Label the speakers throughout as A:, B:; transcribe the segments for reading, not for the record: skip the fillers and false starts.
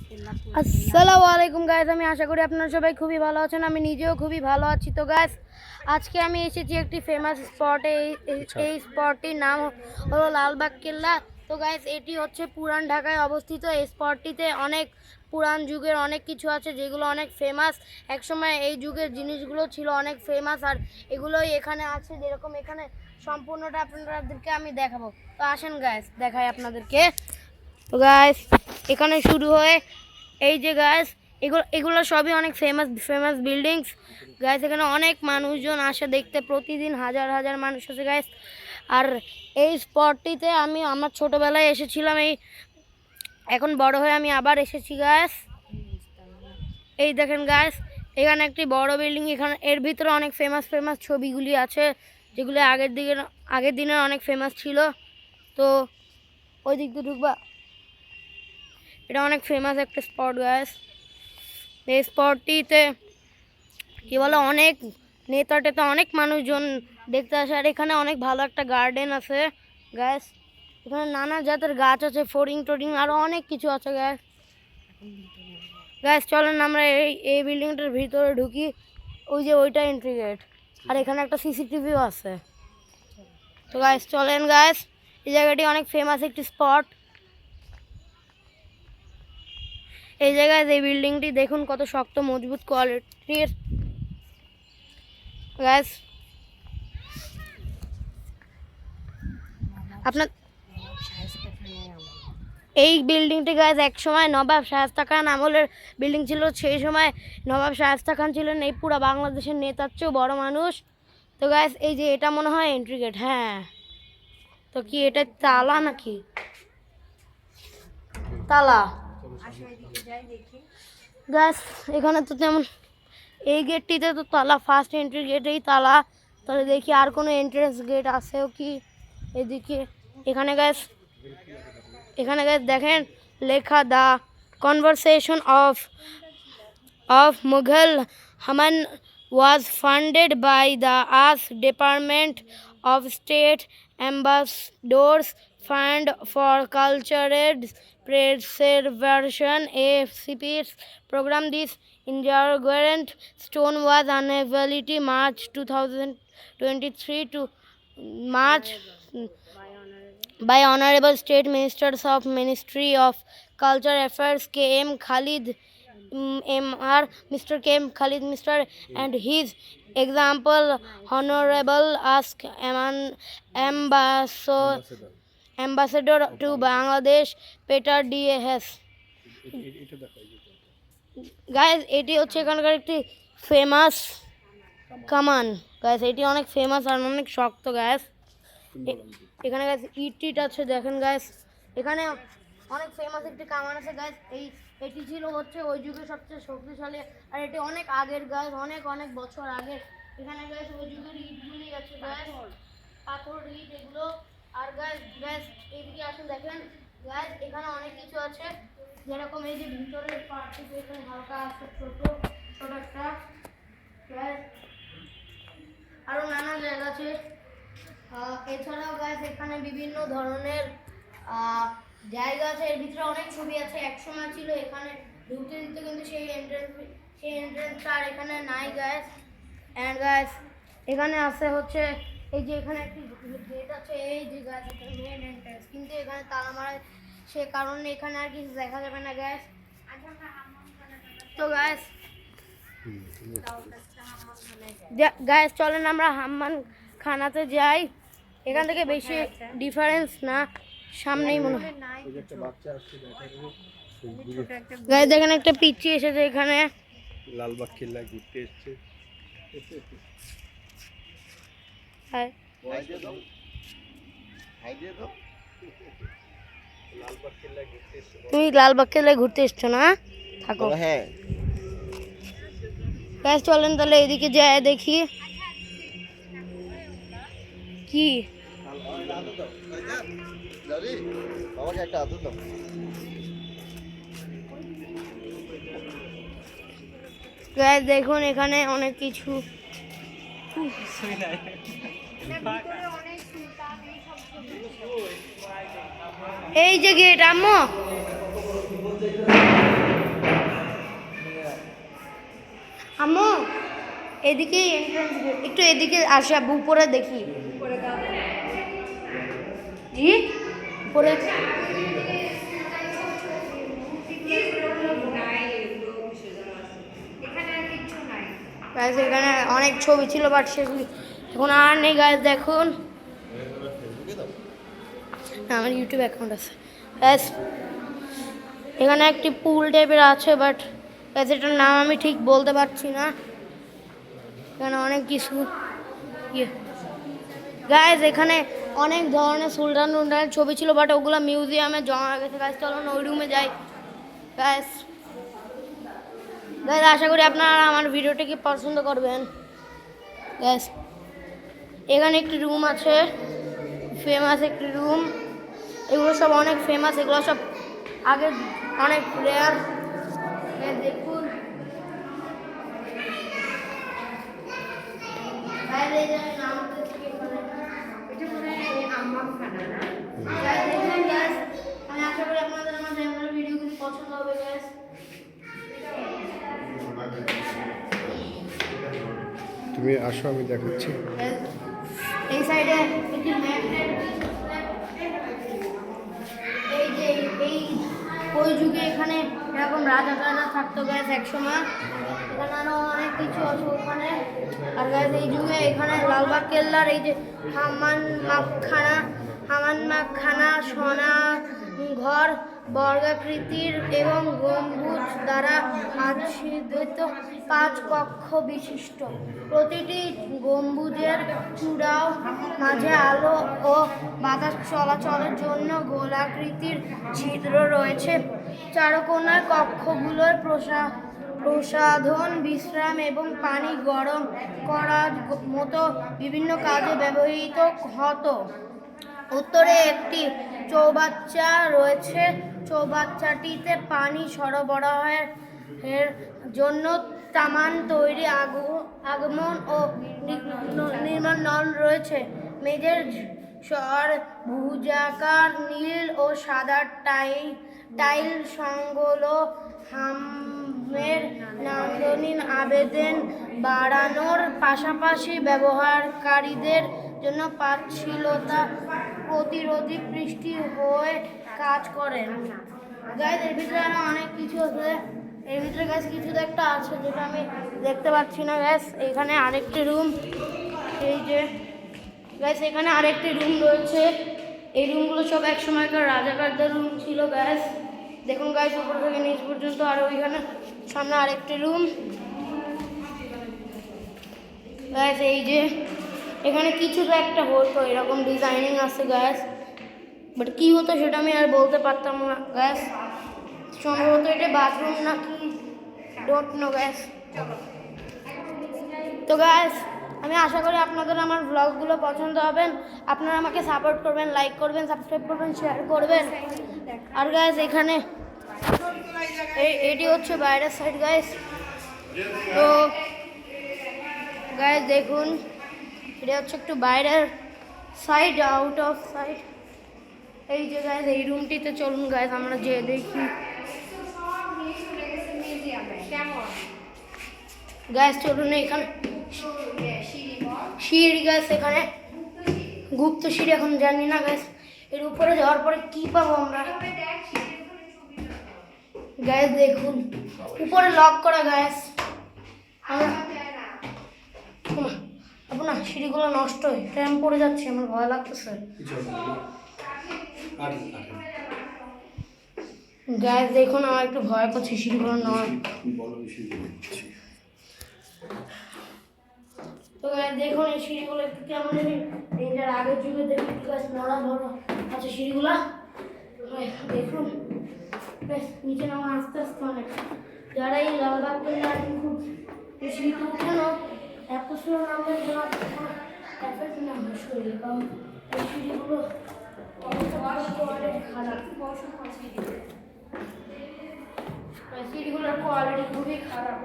A: আসসালামু আলাইকুম গাইস, আমি আশা করি আপনারা সবাই খুবই ভালো আছেন। আমি নিজেও খুবই ভালো আছি। তো গাইস, আজকে আমি এসেছি একটি ফেমাস স্পটে। এই স্পটটির নাম হলো লালবাগ কেল্লা। তো গাইস, এটি হচ্ছে পুরান ঢাকায় অবস্থিত। এই স্পটটিতে অনেক পুরান যুগের অনেক কিছু আছে যেগুলো অনেক ফেমাস। একসময় এই যুগের জিনিসগুলো ছিল অনেক ফেমাস, আর এগুলোই এখানে আছে। যেরকম এখানে সম্পূর্ণটা আপনাদেরকে আমি দেখাবো। তো আসেন গাইস, দেখাই আপনাদেরকে। তো গাইস, এখানে শুরু হয়ে এই যে গাইস, এগুলো সবই অনেক ফেমাস বিল্ডিংস গাইস। এখানে অনেক মানুষজন আসে দেখতে, প্রতিদিন হাজার হাজার মানুষ আসে গাইস। আর এই স্পটটিতে আমি আমার ছোটোবেলায় এসেছিলাম। এখন বড় হয়ে আমি আবার এসেছি গাইস। এই দেখেন গাইস, এখানে একটি বড় বিল্ডিং। এখানে এর ভিতরে অনেক ফেমাস ছবিগুলি আছে যেগুলি আগের দিনের অনেক ফেমাস ছিল। তো ওই দিক দিয়ে ঢুকবা, এটা অনেক ফেমাস একটা স্পট গাইস। এই স্পটটিতে কি বলে, অনেক নেতা টেতা অনেক মানুষজন দেখতে আসে। আর এখানে অনেক ভালো একটা গার্ডেন আছে গাইস। এখানে নানা জাতের গাছ আছে, ফড়িং টরিং আরও অনেক কিছু আছে গাইস। চলেন আমরা এই বিল্ডিংটার ভিতরে ঢুকি। ওই যে ওইটা এন্ট্রি গেট, আর এখানে একটা সিসিটিভিও আছে। তো গাইস চলেন গাইস, এই জায়গাটি অনেক ফেমাস একটি স্পট। এই জায়গায় এই বিল্ডিংটি দেখুন কত শক্ত মজবুত কোয়ালিটির গাইস। আপনার এই বিল্ডিংটি গাইস এক সময় নবাব শায়েস্তা খান আমলের বিল্ডিং ছিল। সেই সময় নবাব শায়েস্তা খান ছিলেন এই পুরো বাংলাদেশের নেতার চেয়েও বড় মানুষ। তো গাইস, এই যে এটা মনে হয় এন্ট্রি গেট। হ্যাঁ, তো কি এটা তালা নাকি? তালা গাইস, এখানে তো তেমন, এই গেটটিতে তো তালা, ফার্স্ট এন্ট্রি গেটেই তালা। তাহলে দেখি আর কোনো এন্ট্রেন্স গেট আছেও কি এদিকে। এখানে গাইস দেখেন লেখা, the conversation of Mughal Haman was funded by the As Department of State Ambassadors Fund for Cultural Preservation AFCP's program. This inaugurated stone was unveiled March 2023 to March by Honorable State Ministers of Ministry of Culture Affairs K.M. Khalid M.R. Mr. K.M. Khalid Mr. and his example Honorable Ask Ambassador to Bangladesh Peter D.S. Guys, এটি হচ্ছে এখানকার একটি famous কামান guys. এটি অনেক famous আর অনেক শক্ত guys. এখানে গাইজ ইট আছে দেখেন গাইজ। এখানে অনেক ফেমাস একটি কামান আছে গাইজ। এটি ছিল হচ্ছে ওই যুগের সবচেয়ে শক্তিশালী, আর এটি অনেক আগের গাইজ, অনেক অনেক বছর আগের। এখানে গাইজ ওই যুগের ইটগুলি আছে গাইজ, পাথর ইট এগুলো। আর গাইজ এইদিকে আসুন দেখেন গাইজ, এখানে অনেক কিছু আছে। যেরকম এই যে ভিতরের পার্টটি এখানে হালকা আছে, ছোট একটা গাইজ। আরও নানা জায়গা আছে। এছাড়াও গাইজ এখানে বিভিন্ন ধরনের জায়গা আছে। এর ভিতরে অনেক ছবি আছে। একসময় ছিল এখানে ঢুকতে দিতে, কিন্তু সেই এন্ট্রেন্সটা আর এখানে নাই গাইজ। অ্যান্ড গাইজ এখানে আছে হচ্ছে এই যে এখানে একটি গেট আছে, এই যে গাইজ এটা মেন এন্ট্রেন্স, কিন্তু এখানে তালা মারা, সে কারণে এখানে আর কিছু দেখা যাবে না গাইজ। তো গাইজ চলেন আমরা হাম্মান খানাতে যাই। এখান থেকে বেশি ডিফারেন্স না, সামনেই মনে হয় গাইজ। এখানে একটা পিচ্চি এসেছে, এখানে
B: লালবাগ কেল্লা ঘুরতে এসছে।
A: তুমি লালবাগ কেল্লায় ঘুরতে এসছো না? থাকো।
B: হ্যাঁ
A: গাইজ চলেন তাহলে এদিকে যায় দেখি কি। গাইজ দেখুন এখানে অনেক কিছু। এই যে গেট, আম্মু আম্মু এদিকে এন্ট্রান্স একটু এদিকে আসে আব্বু, উপরে দেখি। জি উপরে গাইস এখানে অনেক ছবি ছিল, বাট সেগুলি এখন আর নেই গাইস। দেখুন আমার ইউটিউব অ্যাকাউন্ট আছে গাইস। এখানে একটি পুল টাইপের আছে, বাট গাইস এটার নাম আমি ঠিক বলতে পারছি না। এখানে অনেক কিছু গাইস, এখানে অনেক ধরনের সুলতান টুলতানের ছবি ছিল, বাট ওগুলো মিউজিয়ামে জমা হয়ে গেছে গাইস। চলো ওই রুমে যাই গাইস। গাইস আশা করি আপনারা আমার ভিডিওটিকে পছন্দ করবেন গাইস। এখানে একটি রুম আছে, ফেমাস একটি রুম। এগুলো সব অনেক ফেমাস, এগুলো সব আগে অনেক প্লেয়ার। দেখুন আমি আশা করি আপনাদের আমার চ্যানেলের ভিডিওগুলি পছন্দ হবে গাইস।
B: তুমি আসো, আমি দেখাচ্ছি।
A: এই সাইডে একটি ম্যাপ, এই যে এই ওই যুগে এখানে এরকম রাজা থাকতো গাইস এক সময়। এখানে আরো অনেক কিছু আছে ওখানে। আর গাইস এই যুগে এখানে লালবাগ কেল্লার এই যে হামান মাখানা সোনা ঘর বর্গাকৃতির এবং গম্বুজ দ্বারা আচ্ছাদিত 5 কক্ষ বিশিষ্ট। প্রতিটি গম্বুজের চূড়াও মাঝে আলো ও বাতাস চলাচলের জন্য গোলাকৃতির ছিদ্র রয়েছে। চারকোনার কক্ষগুলোর প্রসাধন, বিশ্রাম এবং পানি গরম করার মতো বিভিন্ন কাজে ব্যবহৃত হতো। উত্তরে একটি চৌবাচ্চা রয়েছে। চৌবাচ্চাটিতে পানি সরবরাহের জন্য তামান তৈরি আগমন ও নির্মাণ নল রয়েছে। মেঝের স্বর ভুজাকার নীল ও সাদা টাইল সংগুলো হামের নান্দনিক আবেদন বাড়ানোর পাশাপাশি ব্যবহারকারীদের জন্য পাচ্ছিলতা প্রতিরোধী বৃষ্টি হয়ে কাজ করে। গাইস এর ভিতরে আরো অনেক কিছু আছে। এর ভিতরে গাইস কিছু তো একটা আছে যেটা আমি দেখতে পাচ্ছি না গাইস। এখানে আরেকটি রুম, এই যে গাইস এখানে আরেকটি রুম রয়েছে। এই রুমগুলো সব এক সময়কার রাজাকারদের রুম ছিল গাইস। দেখুন গাইস উপর থেকে নিচ পর্যন্ত। আর ওইখানে সামনে আরেকটি রুম গাইস। এই যে এখানে কিছু তো একটা হতো, এরকম ডিজাইনিং আছে গ্যাস, বাট কি হতো সেটা আমি আর বলতে পারতাম না গ্যাস। সম্ভবত এটা বাথরুম নাকি ডোন্ট নো গ্যাস। তো গ্যাস আমি আশা করি আপনাদের আমার ব্লগগুলো পছন্দ হবেন। আপনারা আমাকে সাপোর্ট করবেন, লাইক করবেন, সাবস্ক্রাইব করবেন, শেয়ার করবেন। আর গ্যাস এখানে এটি হচ্ছে বাইরের সাইড গ্যাস। তো গ্যাস দেখুন এটা হচ্ছে একটু বাইরের সাইড, আউট অফ সাইড। এই যে গাইস এই রুমটিতে চলুন গাইস আমরা যে দেখি গাইস। চলুন এখানে সিঁড়ি গাইস, এখানে গুপ্ত সিঁড়ি, এখন জানি না গাইস এর উপরে যাওয়ার পরে কি পাবো আমরা। গাইস দেখুন উপরে লক করা গাইস। না সিঁড়িগুলো নষ্ট হয়, ট্র্যাম পড়ে যাচ্ছে, আমার ভয় লাগতেছে গাইস। দেখুন আমার একটু ভয় করছে সিঁড়িগুলো নয়। তো গাইস দেখুন এই সিঁড়িগুলো একটু কেমন এটার আগের যুগে দেখুন গাইস নড়া ধরো আচ্ছা সিঁড়িগুলা দেখুন বেশ নিচে নামা আস্তে আস্তে অনেক। যারা এই লালবাগ করলে আর খুব সিঁড়িতে উঠানো এত সুন্দর নামবেন এফেক্ট না আমার শরীরে, কারণ এই সিঁড়িগুলো খারাপ, সিঁড়িগুলোর কোয়ালিটি খুবই খারাপ।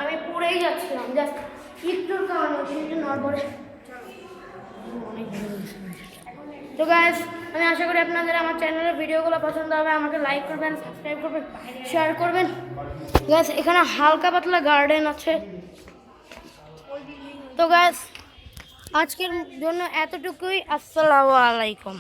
A: আমি পড়েই যাচ্ছিলাম জাস্ট একটুর কারণে সিঁড়িটা নড়বড়ে অনেক। তো গাইস আমি আশা করি আপনাদের আমার চ্যানেলের ভিডিওগুলো পছন্দ হবে। আমাকে লাইক করবেন, সাবস্ক্রাইব করবেন, শেয়ার করবেন। গাইস এখানে হালকা পাতলা গার্ডেন আছে। তো গাইস আজকের জন্য এতটুকুই। আসসালামু আলাইকুম।